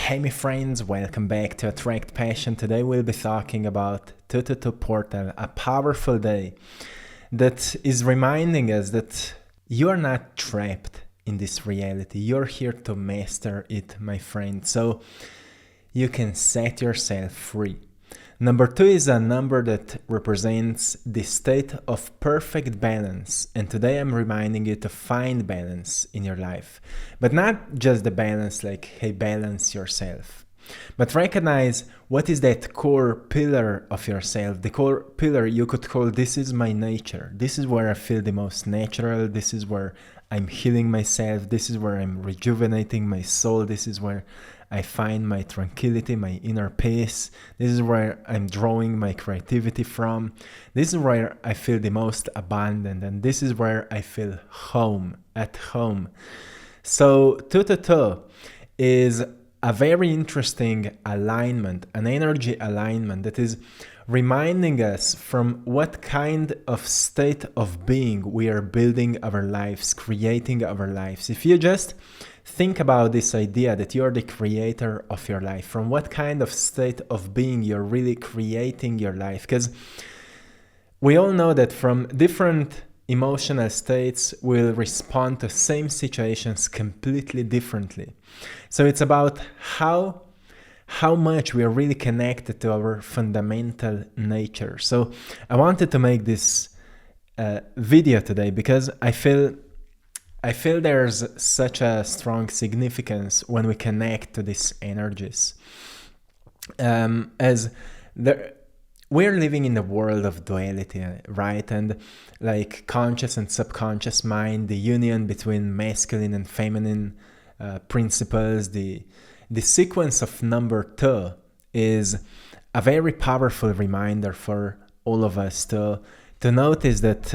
Hey my friends, welcome back to AttractPassion. Today we'll be talking about 222 Portal, a powerful day that is reminding us that you are not trapped in this reality. You're here to master it, my friend, so you can set yourself free. Number 2 is a number that represents the state of perfect balance, and today I'm reminding you to find balance in your life. But not just the balance like, hey, balance yourself, but recognize what is that core pillar of yourself. The core pillar you could call, this is my nature. This is where I feel the most natural. This is where I'm healing myself. This is where I'm rejuvenating my soul. This is where I find my tranquility, my inner peace. This is where I'm drawing my creativity from. This is where I feel the most abundant, and this is where I feel home, at home. So 222 is a very interesting alignment, an energy alignment that is reminding us from what kind of state of being we are building our lives, creating our lives. If you just think about this idea that you're the creator of your life, from what kind of state of being you're really creating your life, because we all know that from different emotional states we'll respond to same situations completely differently. So it's about how much we are really connected to our fundamental nature. So I wanted to make this video today because I feel there's such a strong significance when we connect to these energies. We're living in the world of duality, right? And like conscious and subconscious mind, the union between masculine and feminine principles, the sequence of number 2 is a very powerful reminder for all of us to notice that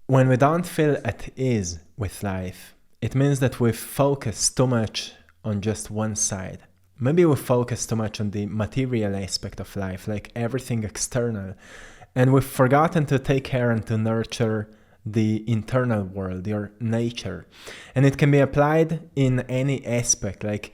when we don't feel at ease with life, it means that we focus too much on just one side. Maybe we focus too much on the material aspect of life, like everything external, and we've forgotten to take care and to nurture the internal world, your nature. And it can be applied in any aspect, like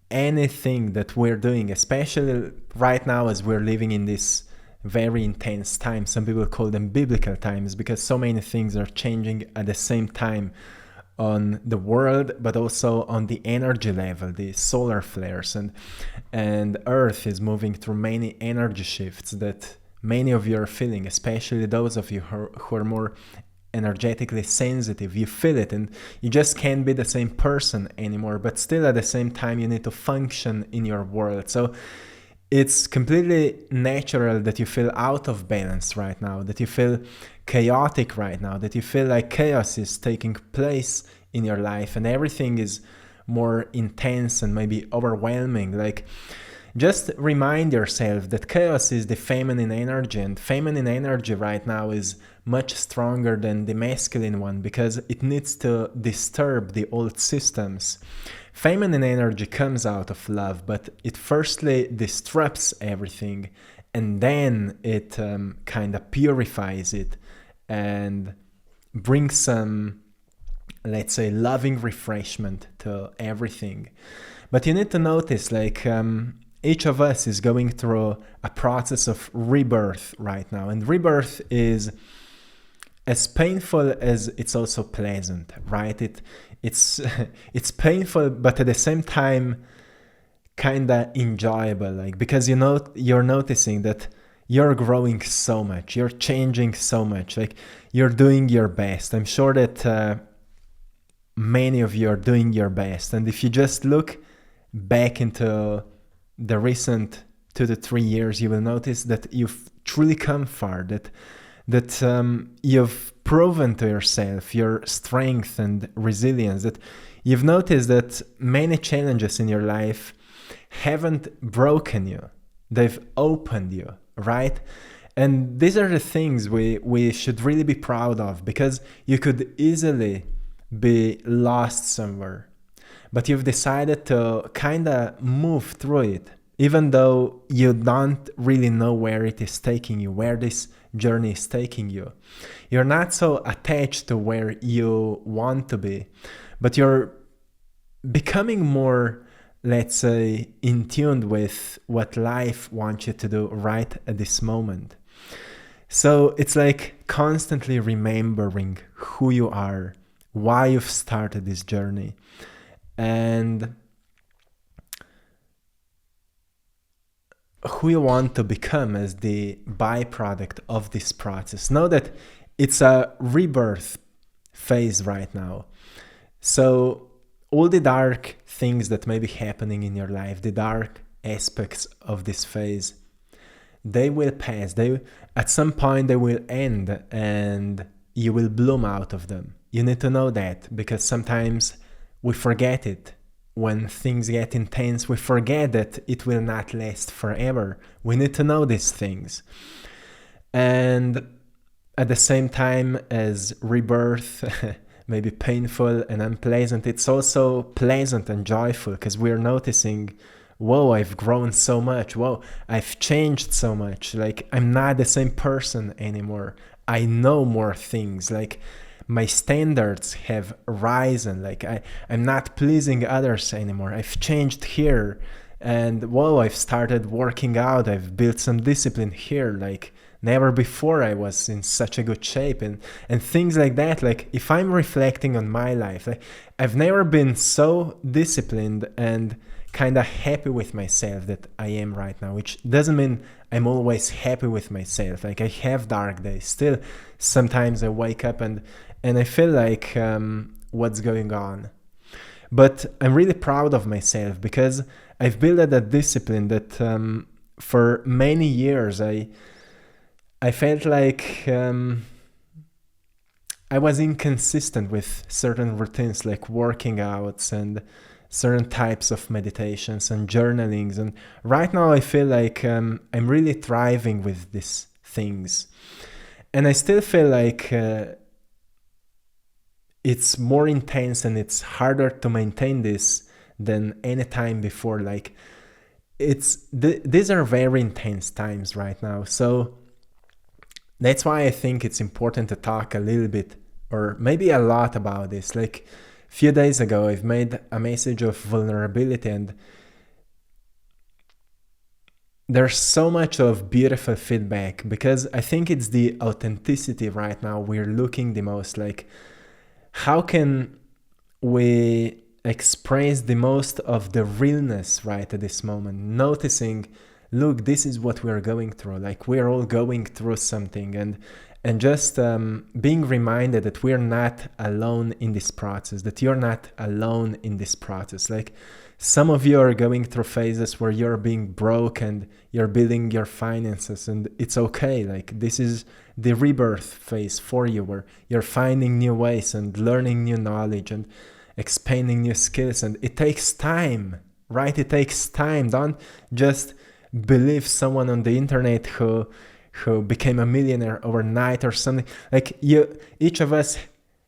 anything that we're doing, especially right now as we're living in this very intense time. Some people call them biblical times because so many things are changing at the same time on the world, but also on the energy level, the solar flares, and Earth is moving through many energy shifts that many of you are feeling, especially those of you who are more energetically sensitive. You feel it, and you just can't be the same person anymore, but still at the same time you need to function in your world. So it's completely natural that you feel out of balance right now, that you feel chaotic right now, that you feel like chaos is taking place in your life and everything is more intense and maybe overwhelming. Like, just remind yourself that chaos is the feminine energy, and feminine energy right now is much stronger than the masculine one because it needs to disturb the old systems. Feminine energy comes out of love, but it firstly disrupts everything and then it kind of purifies it and brings some, let's say, loving refreshment to everything. But you need to notice, like, each of us is going through a process of rebirth right now, and rebirth is as painful as it's also pleasant, right? It's painful, but at the same time kind of enjoyable, like, because you're noticing that you're growing so much, you're changing so much, like you're doing your best. I'm sure that many of you are doing your best, and if you just look back into the recent 2 to 3 years, you will notice that you've truly come far, that you've proven to yourself your strength and resilience, that you've noticed that many challenges in your life haven't broken you, they've opened you, right? And these are the things we should really be proud of, because you could easily be lost somewhere, but you've decided to kind of move through it, even though you don't really know where it is taking you, where this journey is taking you. You're not so attached to where you want to be, but you're becoming more, let's say, in tune with what life wants you to do right at this moment. So it's like constantly remembering who you are, why you've started this journey, and who you want to become as the byproduct of this process. Know that it's a rebirth phase right now. So all the dark things that may be happening in your life, the dark aspects of this phase, they will pass. At some point they will end and you will bloom out of them. You need to know that, because sometimes we forget it. When things get intense, we forget that it will not last forever. We need to know these things. And at the same time as rebirth may be painful and unpleasant, it's also pleasant and joyful, because we're noticing, whoa, I've grown so much. Whoa, I've changed so much. Like, I'm not the same person anymore. I know more things. Like, my standards have risen. Like, I'm not pleasing others anymore. I've changed here. And whoa, I've started working out. I've built some discipline here. Like, never before I was in such a good shape, and things like that. Like, if I'm reflecting on my life, like, I've never been so disciplined and kind of happy with myself that I am right now, which doesn't mean I'm always happy with myself. Like, I have dark days still. Sometimes I wake up and I feel like, what's going on? But I'm really proud of myself, because I've built a discipline that for many years I felt like I was inconsistent with certain routines, like working outs and certain types of meditations and journalings. And right now I feel like I'm really thriving with these things. And I still feel like it's more intense and it's harder to maintain this than any time before. Like, these are very intense times right now. So that's why I think it's important to talk a little bit, or maybe a lot, about this. Like, a few days ago, I've made a message of vulnerability, and there's so much of beautiful feedback, because I think it's the authenticity right now we're looking the most. Like, how can we express the most of the realness right at this moment? Noticing, look, this is what we're going through. Like, we're all going through something, and just being reminded that we're not alone in this process, that you're not alone in this process. Like, some of you are going through phases where you're being broke and you're building your finances, and it's okay. Like, this is the rebirth phase for you, where you're finding new ways and learning new knowledge and expanding new skills. And it takes time, right? It takes time. Don't just believe someone on the internet who became a millionaire overnight or something. Like, each of us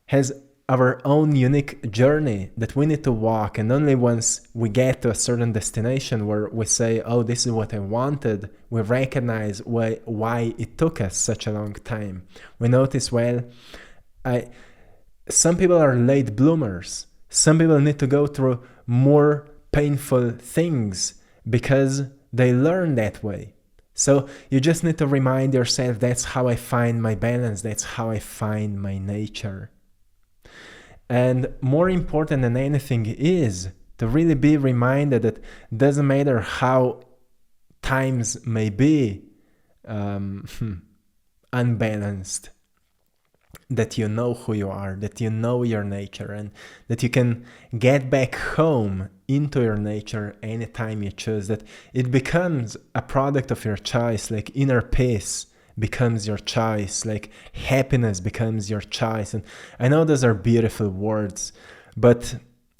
has our own unique journey that we need to walk, and only once we get to a certain destination where we say, oh, this is what I wanted, we recognize why it took us such a long time. We notice, well, some people are late bloomers. Some people need to go through more painful things because they learn that way. So you just need to remind yourself, that's how I find my balance, that's how I find my nature. And more important than anything is to really be reminded that it doesn't matter how times may be unbalanced, that you know who you are, that you know your nature, and that you can get back home into your nature anytime you choose, that it becomes a product of your choice. Like, inner peace becomes your choice, like happiness becomes your choice. And I know those are beautiful words, but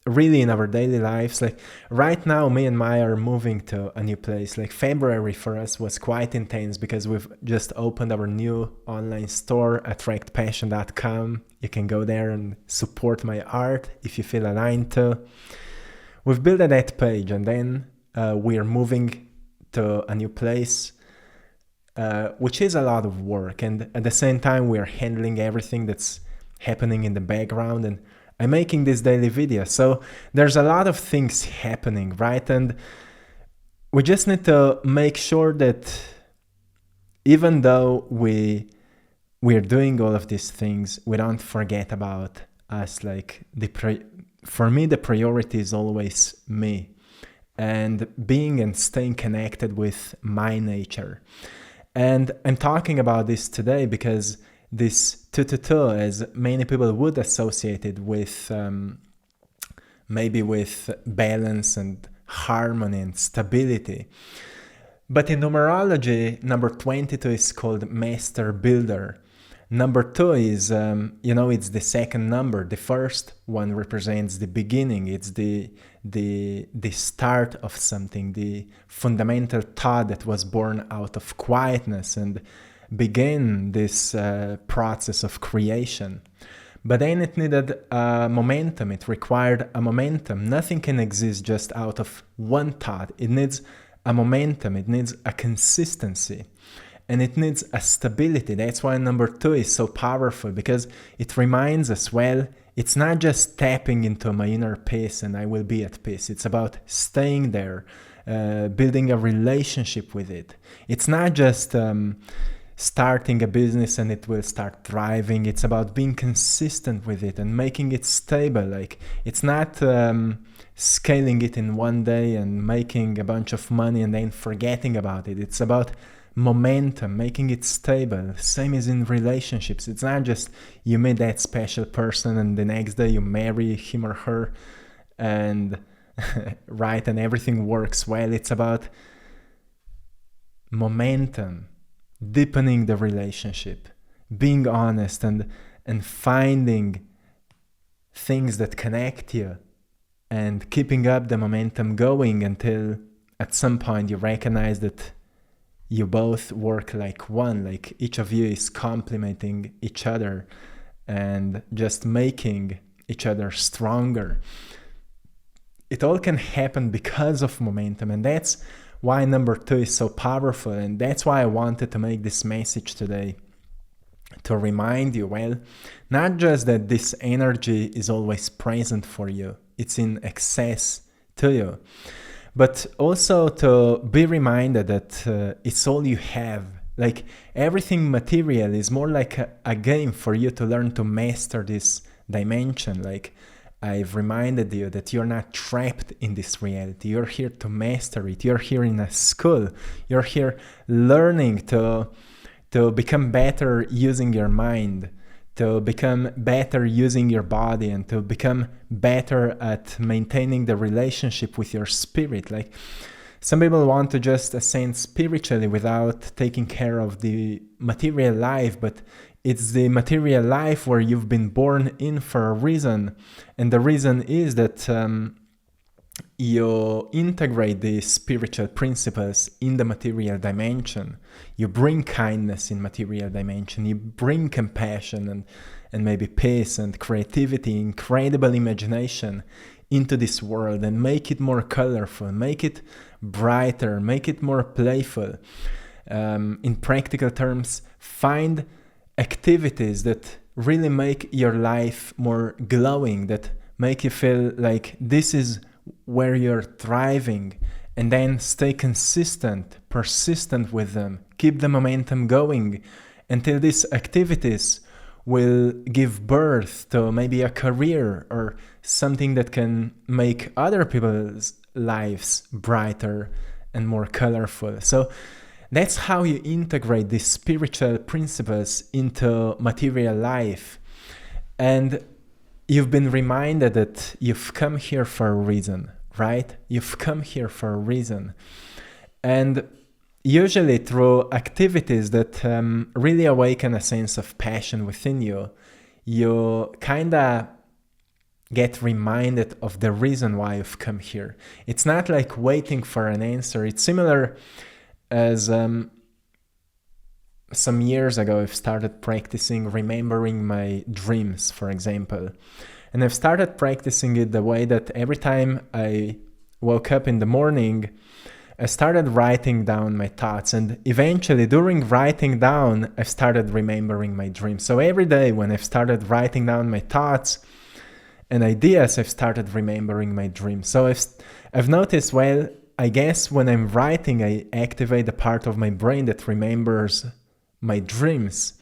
really in our daily lives, like right now, me and Maya are moving to a new place. Like, February for us was quite intense because we've just opened our new online store, AttractPassion.com. You can go there and support my art if you feel aligned to. We've built a that page, and then we're moving to a new place, which is a lot of work. And at the same time, we're handling everything that's happening in the background. And I'm making this daily video. So there's a lot of things happening, right? And we just need to make sure that even though we're doing all of these things, we don't forget about us. Like for me, the priority is always me, and being and staying connected with my nature. And I'm talking about this today because this 222, as many people would associate it with, maybe with balance and harmony and stability. But in numerology, number 22 is called Master Builder. Number 2 is, it's the second number. The first one represents the beginning. It's the start of something, the fundamental thought that was born out of quietness and began this process of creation. But then it needed momentum. It required a momentum. Nothing can exist just out of one thought. It needs a momentum. It needs a consistency. And it needs a stability. That's why number 2 is so powerful, because it reminds us, well, it's not just tapping into my inner peace and I will be at peace. It's about staying there, building a relationship with it. It's not just starting a business and it will start thriving. It's about being consistent with it and making it stable. Like, it's not scaling it in one day and making a bunch of money and then forgetting about it. It's about momentum, making it stable. Same as in relationships. It's not just you meet that special person and the next day you marry him or her and right, and everything works well. It's about momentum, deepening the relationship, being honest and finding things that connect you and keeping up the momentum going until at some point you recognize that you both work like one, like each of you is complementing each other and just making each other stronger. It all can happen because of momentum, and that's why number 2 is so powerful, and that's why I wanted to make this message today, to remind you, well, not just that this energy is always present for you, it's in excess to you, but also to be reminded that it's all you have. Like, everything material is more like a game for you to learn to master this dimension. Like, I've reminded you that you're not trapped in this reality. You're here to master it. You're here in a school. You're here learning to become better using your mind, to become better using your body, and to become better at maintaining the relationship with your spirit. Like, some people want to just ascend spiritually without taking care of the material life, but it's the material life where you've been born in for a reason. And the reason is that you integrate the spiritual principles in the material dimension. You bring kindness in material dimension. You bring compassion and maybe peace and creativity, incredible imagination into this world, and make it more colorful, make it brighter, make it more playful. In practical terms, find activities that really make your life more glowing, that make you feel like this is where you're thriving, and then stay consistent, persistent with them. Keep the momentum going until these activities will give birth to maybe a career or something that can make other people's lives brighter and more colorful. So that's how you integrate these spiritual principles into material life. And you've been reminded that you've come here for a reason, right? You've come here for a reason. And usually through activities that really awaken a sense of passion within you, you kind of get reminded of the reason why you've come here. It's not like waiting for an answer. It's similar as some years ago, I've started practicing remembering my dreams, for example. And I've started practicing it the way that every time I woke up in the morning, I started writing down my thoughts. And eventually, during writing down, I've started remembering my dreams. So every day when I've started writing down my thoughts, and ideas, I've started remembering my dreams. So I've noticed, well, I guess when I'm writing, I activate the part of my brain that remembers my dreams.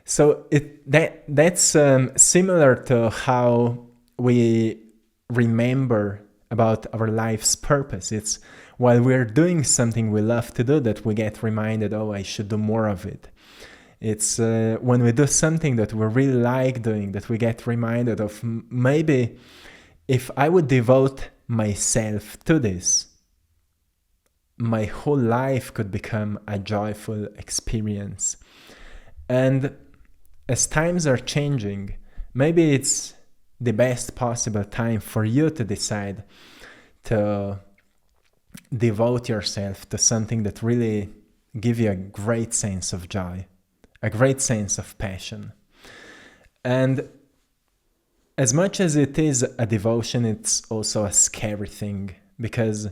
So that's similar to how we remember about our life's purpose. It's while we're doing something we love to do that we get reminded, oh, I should do more of it. It's when we do something that we really like doing that we get reminded of, maybe if I would devote myself to this, my whole life could become a joyful experience. And as times are changing, maybe it's the best possible time for you to decide to devote yourself to something that really gives you a great sense of joy, a great sense of passion. And as much as it is a devotion, it's also a scary thing, because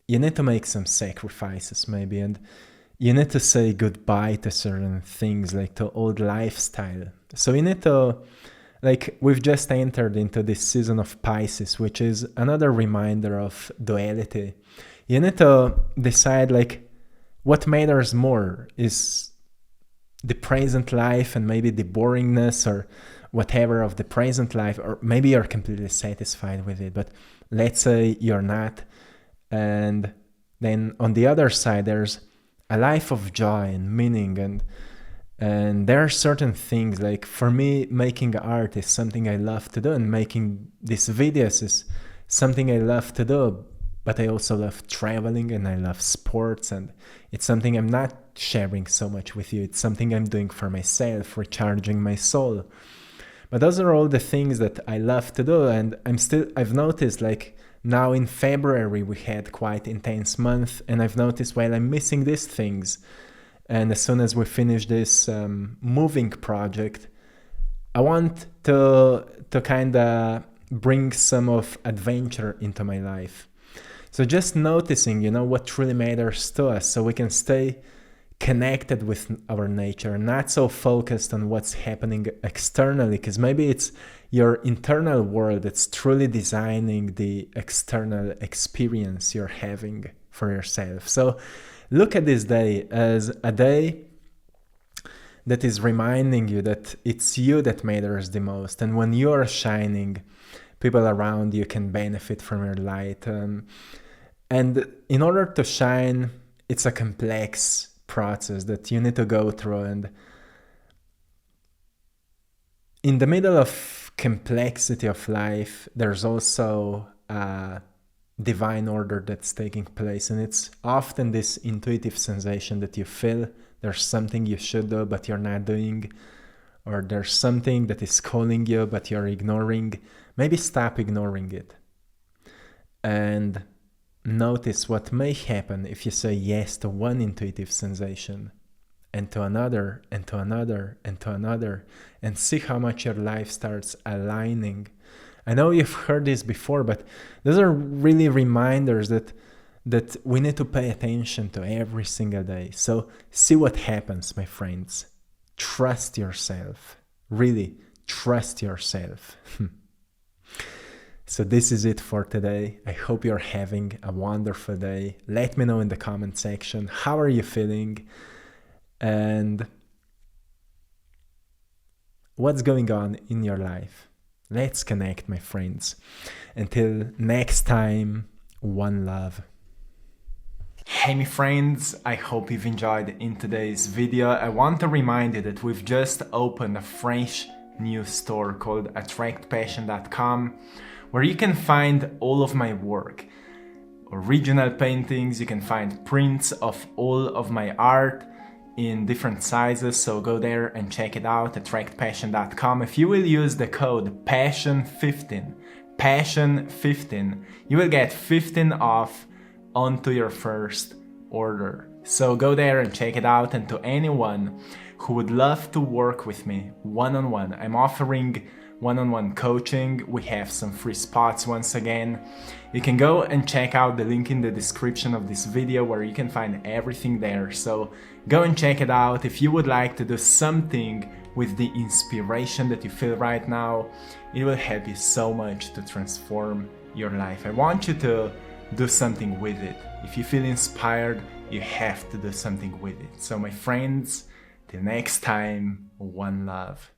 you need to make some sacrifices maybe, and you need to say goodbye to certain things, like to old lifestyle. So you need to, like, we've just entered into this season of Pisces, which is another reminder of duality. You need to decide, like, what matters more, is the present life and maybe the boringness or whatever of the present life, or maybe you're completely satisfied with it, but let's say you're not. And then on the other side, there's a life of joy and meaning, and there are certain things, like for me, making art is something I love to do, and making these videos is something I love to do, but I also love traveling and I love sports, and it's something I'm not sharing so much with you. It's something I'm doing for myself, recharging my soul. But those are all the things that I love to do, and I've noticed, like, now in February we had quite intense month, and I've noticed, well, I'm missing these things. And as soon as we finish this moving project, I want to kind of bring some of adventure into my life. So just noticing, what truly matters to us, so we can stay connected with our nature, not so focused on what's happening externally, because maybe it's your internal world that's truly designing the external experience you're having for yourself. So look at this day as a day that is reminding you that it's you that matters the most, and when you're shining, people around you can benefit from your light. And in order to shine, it's a complex process that you need to go through, and in the middle of complexity of life, there's also a divine order that's taking place, and it's often this intuitive sensation that you feel there's something you should do but you're not doing, or there's something that is calling you but you're ignoring. Maybe stop ignoring it and notice what may happen if you say yes to one intuitive sensation, and to another, and to another, and to another, and see how much your life starts aligning. I know you've heard this before, but those are really reminders that we need to pay attention to every single day. So see what happens, my friends. Trust yourself. Really, trust yourself. So this is it for today. I hope you're having a wonderful day. Let me know in the comment section, how are you feeling? And what's going on in your life? Let's connect, my friends. Until next time, one love. Hey my friends, I hope you've enjoyed in today's video. I want to remind you that we've just opened a fresh new store called AttractPassion.com, where you can find all of my work. Original paintings, you can find prints of all of my art in different sizes, so go there and check it out, AttractPassion.com. If you will use the code PASSION15, you will get 15 off onto your first order. So go there and check it out, and to anyone who would love to work with me one-on-one, I'm offering one-on-one coaching. We have some free spots once again. You can go and check out the link in the description of this video, where you can find everything there. So go and check it out. If you would like to do something with the inspiration that you feel right now, it will help you so much to transform your life. I want you to do something with it. If you feel inspired, you have to do something with it. So my friends, till next time, one love.